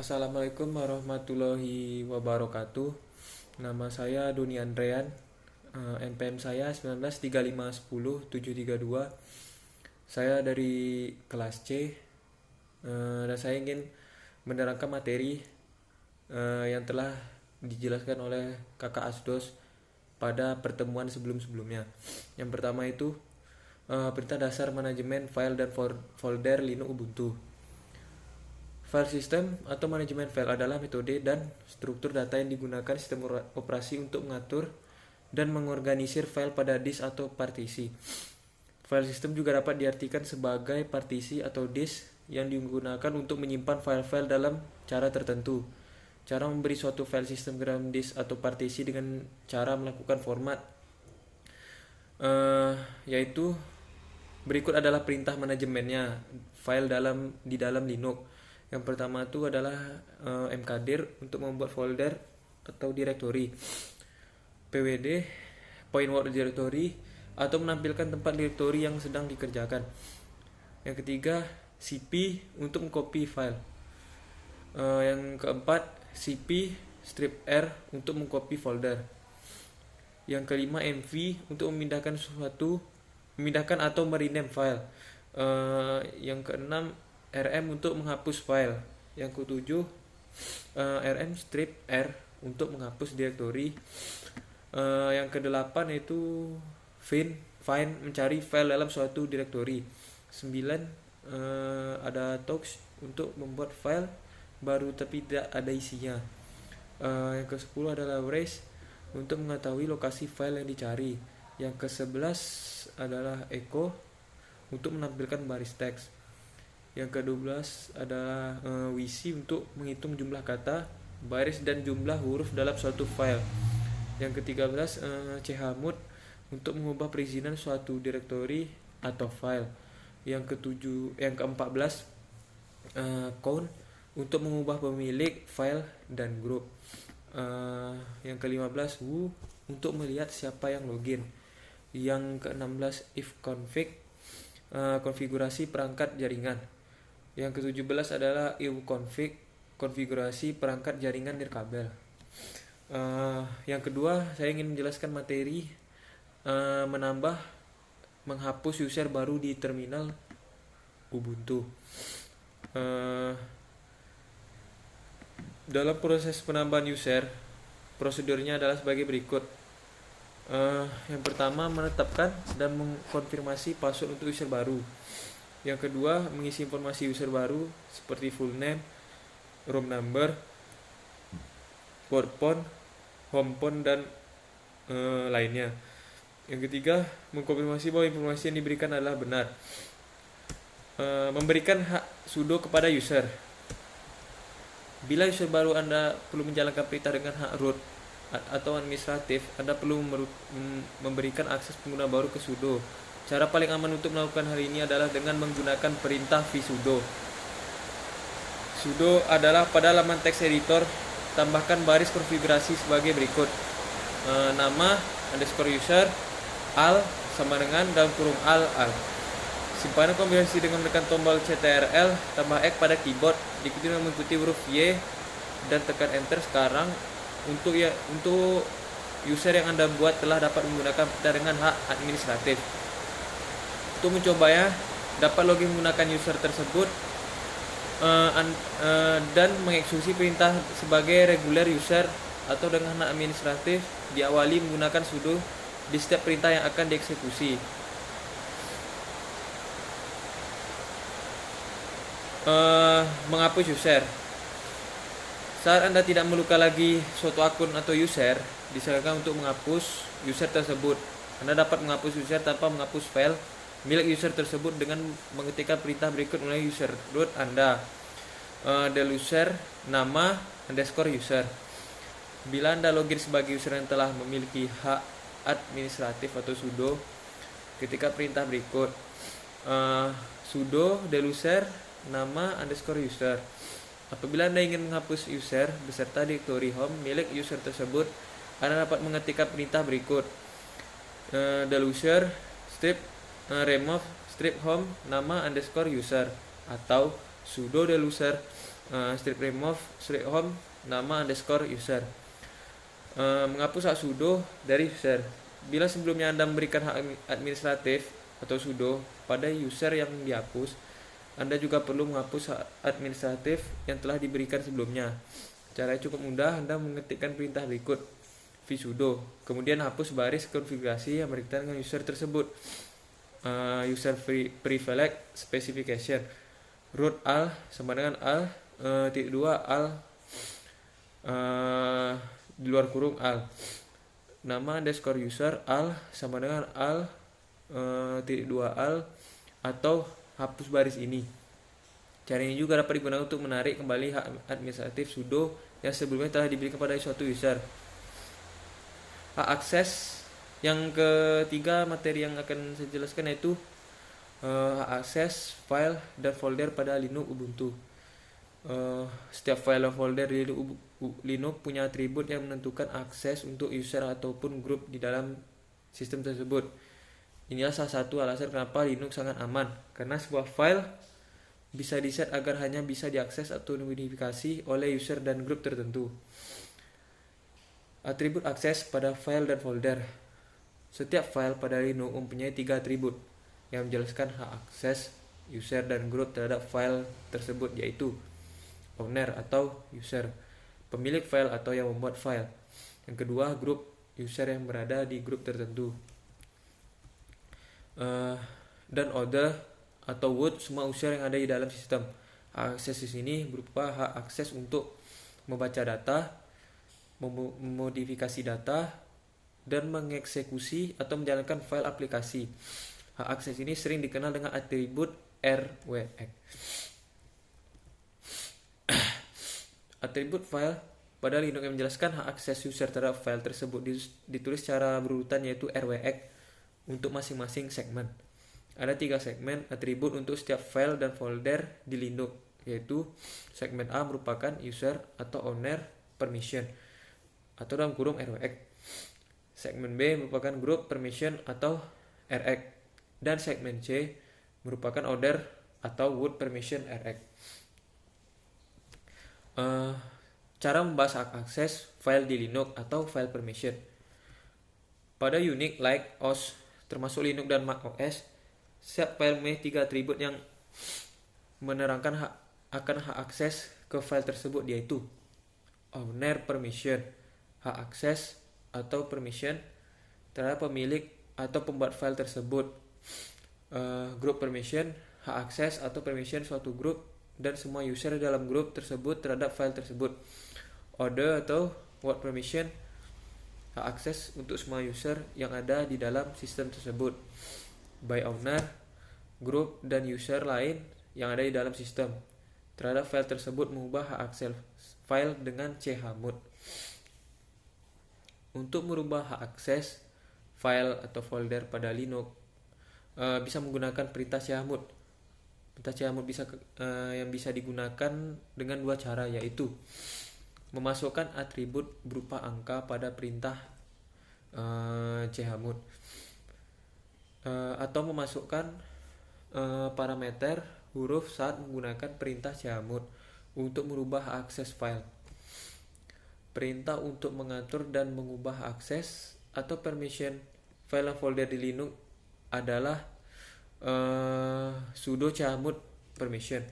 Assalamualaikum warahmatullahi wabarakatuh. Nama saya Doni Andrean. NPM saya 193510-732. Saya dari kelas C, dan saya ingin menerangkan materi yang telah dijelaskan oleh Kakak Asdos pada pertemuan sebelum-sebelumnya. Yang pertama itu perintah dasar manajemen file dan folder Linux Ubuntu. File system atau manajemen file adalah metode dan struktur data yang digunakan sistem operasi untuk mengatur dan mengorganisir file pada disk atau partisi. File system juga dapat diartikan sebagai partisi atau disk yang digunakan untuk menyimpan file-file dalam cara tertentu. Cara memberi suatu file system ke dalam disk atau partisi dengan cara melakukan format, yaitu berikut adalah perintah manajemennya file di dalam Linux. Yang pertama itu adalah mkdir untuk membuat folder atau directory, pwd point word directory atau menampilkan tempat directory yang sedang dikerjakan. Yang ketiga cp untuk mengcopy file. Yang keempat cp strip r untuk mengcopy folder. Yang kelima mv untuk memindahkan atau merename file. Yang keenam rm untuk menghapus file. Yang ketujuh rm strip r untuk menghapus directory. Yang kedelapan itu find mencari file dalam suatu directory. 9 ada tox untuk membuat file baru tapi tidak ada isinya. Yang ke-10 adalah raise untuk mengetahui lokasi file yang dicari. Yang ke-11 adalah echo untuk menampilkan baris teks. Yang ke-12 adalah wc untuk menghitung jumlah kata, baris dan jumlah huruf dalam suatu file. Yang ke-13 chmod untuk mengubah perizinan suatu directory atau file. Yang ke-14 count untuk mengubah pemilik file dan grup. Yang ke-15 who untuk melihat siapa yang login. Yang ke-16 if config konfigurasi perangkat jaringan. Yang ke-17 adalah euconfig konfigurasi perangkat jaringan nirkabel. Yang kedua saya ingin menjelaskan materi menghapus user baru di terminal Ubuntu. Dalam proses penambahan user, prosedurnya adalah sebagai berikut. Yang pertama menetapkan dan mengkonfirmasi password untuk user baru. Yang kedua mengisi informasi user baru seperti full name, room number, word phone, home phone dan lainnya. Yang ketiga mengkonfirmasi bahwa informasi yang diberikan adalah benar. Memberikan hak sudo kepada user. Bila user baru Anda perlu menjalankan perintah dengan hak root atau administratif, Anda perlu memberikan akses pengguna baru ke sudo. Cara paling aman untuk melakukan hal ini adalah dengan menggunakan perintah vsudo. Sudo adalah pada laman text editor, tambahkan baris konfigurasi sebagai berikut. Nama _user al sama dengan dalam kurung al. Simpanan kombinasi dengan menekan tombol CTRL tambah X pada keyboard, diikuti dengan mengikuti huruf Y dan tekan enter. Sekarang untuk user yang Anda buat telah dapat menggunakan perintah dengan hak administratif. Untuk mencobanya, dapat login menggunakan user tersebut dan mengeksekusi perintah sebagai regular user atau dengan hak administratif diawali menggunakan sudo di setiap perintah yang akan dieksekusi. Menghapus user. Saat Anda tidak memerlukan lagi suatu akun atau user, disarankan untuk menghapus user tersebut. Anda dapat menghapus user tanpa menghapus file milik user tersebut dengan mengetikkan perintah berikut melalui user root Anda. Del user nama _user. Bila Anda login sebagai user yang telah memiliki hak administratif atau sudo, ketika perintah berikut sudo del user nama _user. Apabila Anda ingin menghapus user beserta directory home milik user tersebut, Anda dapat mengetikkan perintah berikut del user strip remove strip home nama _user atau sudo del user strip remove strip home nama underscore user. Menghapus hak sudo dari user. Bila sebelumnya Anda memberikan hak administratif atau sudo pada user yang dihapus, Anda juga perlu menghapus hak administratif yang telah diberikan sebelumnya. Caranya cukup mudah, Anda mengetikkan perintah berikut vsudo, kemudian hapus baris konfigurasi yang berkaitan dengan user tersebut. User privilege specification root al sama dengan al -2 al di luar kurung al, nama underscore user al sama dengan al -2 al, atau hapus baris ini. Cara ini juga dapat digunakan untuk menarik kembali hak administratif sudo yang sebelumnya telah diberikan kepada suatu user. Hak akses yang ketiga materi yang akan saya jelaskan yaitu hak akses file dan folder pada Linux Ubuntu. Setiap file dan folder di Linux punya atribut yang menentukan akses untuk user ataupun grup di dalam sistem tersebut. Inilah salah satu alasan kenapa Linux sangat aman, karena sebuah file bisa diset agar hanya bisa diakses atau dimodifikasi oleh user dan grup tertentu. Atribut akses pada file dan folder. Setiap file pada Linux mempunyai 3 atribut yang menjelaskan hak akses user dan grup terhadap file tersebut, yaitu owner atau user, pemilik file atau yang membuat file. Yang kedua, grup user yang berada di grup tertentu. Dan other atau would, semua user yang ada di dalam sistem. Hak akses di sini berupa hak akses untuk membaca data, memodifikasi data, dan mengeksekusi atau menjalankan file aplikasi. Hak akses ini sering dikenal dengan atribut RWX. Atribut file pada Linux yang menjelaskan hak akses user terhadap file tersebut ditulis secara berurutan, yaitu RWX untuk masing-masing segmen. Ada 3 segmen atribut untuk setiap file dan folder di Linux, yaitu segmen A merupakan user atau owner permission atau dalam kurung RWX. Segmen B merupakan group permission atau RX, dan segmen C merupakan order atau would permission RX. Cara membahas hak akses file di Linux atau file permission. Pada Unix, like OS, termasuk Linux dan Mac OS, setiap file memiliki 3 atribut yang menerangkan akan hak akses ke file tersebut, yaitu owner permission, hak akses atau permission terhadap pemilik atau pembuat file tersebut, group permission, hak akses atau permission suatu grup dan semua user dalam grup tersebut terhadap file tersebut, order atau word permission, hak akses untuk semua user yang ada di dalam sistem tersebut, by owner, grup dan user lain yang ada di dalam sistem terhadap file tersebut, mengubah hak akses file dengan chmod. Untuk merubah hak akses file atau folder pada Linux bisa menggunakan perintah chmod. Perintah chmod yang bisa digunakan dengan 2 cara, yaitu memasukkan atribut berupa angka pada perintah chmod, atau memasukkan parameter huruf saat menggunakan perintah chmod untuk merubah akses file. Perintah untuk mengatur dan mengubah akses atau permission file dan folder di Linux adalah sudo chmod permission.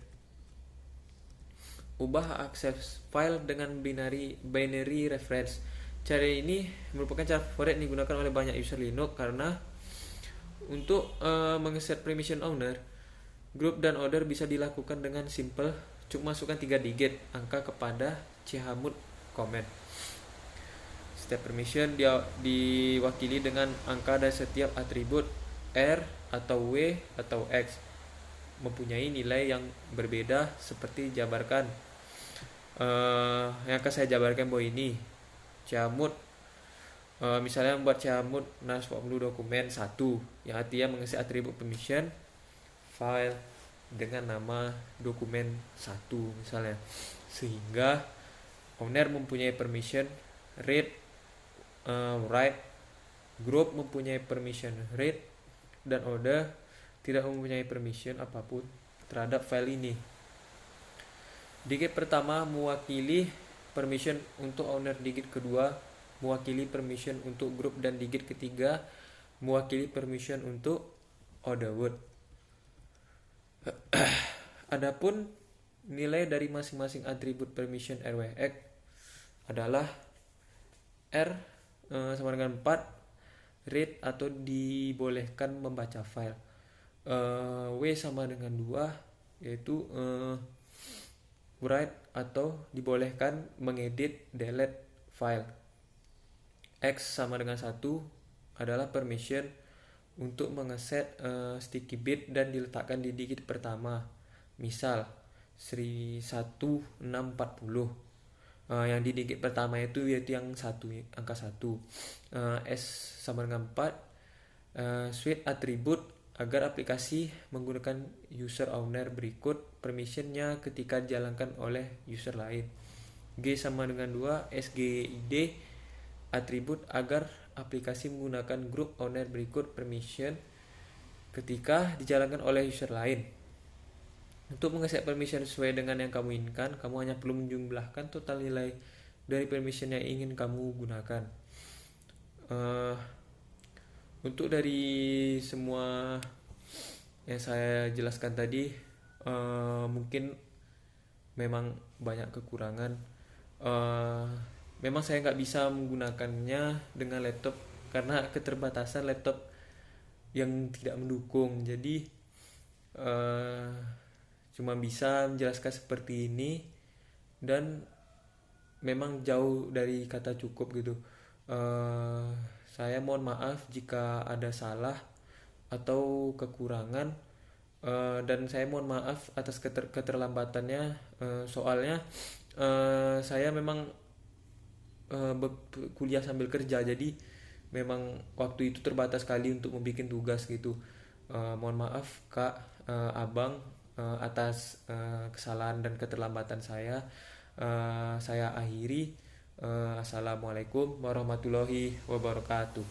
Ubah akses file dengan binary reference. Cara ini merupakan cara favorit yang digunakan oleh banyak user Linux karena untuk mengeset permission owner, group dan order bisa dilakukan dengan simple, cukup masukkan 3 digit angka kepada chmod command. Setiap permission diwakili dengan angka dan setiap atribut R atau W atau X mempunyai nilai yang berbeda seperti jabarkan. Yang akan saya jabarkan bahwa ini chmod, misalnya membuat chmod nas40 dokumen 1 yang artinya mengisi atribut permission file dengan nama dokumen 1 misalnya, sehingga owner mempunyai permission read, write, group mempunyai permission read, dan order tidak mempunyai permission apapun terhadap file ini. Digit pertama mewakili permission untuk owner, digit kedua mewakili permission untuk grup, dan digit ketiga mewakili permission untuk other word. Adapun nilai dari masing-masing atribut permission RWX adalah R sama dengan 4, read atau dibolehkan membaca file, W sama dengan 2, yaitu write atau dibolehkan mengedit delete file. X sama dengan 1 adalah permission untuk mengeset sticky bit dan diletakkan di digit pertama. Misal 1640. Yang di digit pertama itu yaitu yang angka 1. S sama dengan 4, switch atribut agar aplikasi menggunakan user owner berikut permissionnya ketika dijalankan oleh user lain. G sama dengan 2, SGID atribut agar aplikasi menggunakan group owner berikut permission ketika dijalankan oleh user lain. Untuk mengeset permission sesuai dengan yang kamu inginkan, kamu hanya perlu menjumlahkan total nilai dari permission yang ingin kamu gunakan. Untuk dari semua yang saya jelaskan tadi, mungkin memang banyak kekurangan. Memang saya nggak bisa menggunakannya dengan laptop karena keterbatasan laptop yang tidak mendukung. Jadi cuma bisa menjelaskan seperti ini, dan memang jauh dari kata cukup gitu. Saya mohon maaf jika ada salah atau kekurangan, dan saya mohon maaf atas keterlambatannya. Soalnya saya memang kuliah sambil kerja, jadi memang waktu itu terbatas sekali untuk membuat tugas gitu. Mohon maaf kak, abang, atas kesalahan dan keterlambatan saya. Saya akhiri. Assalamualaikum warahmatullahi wabarakatuh.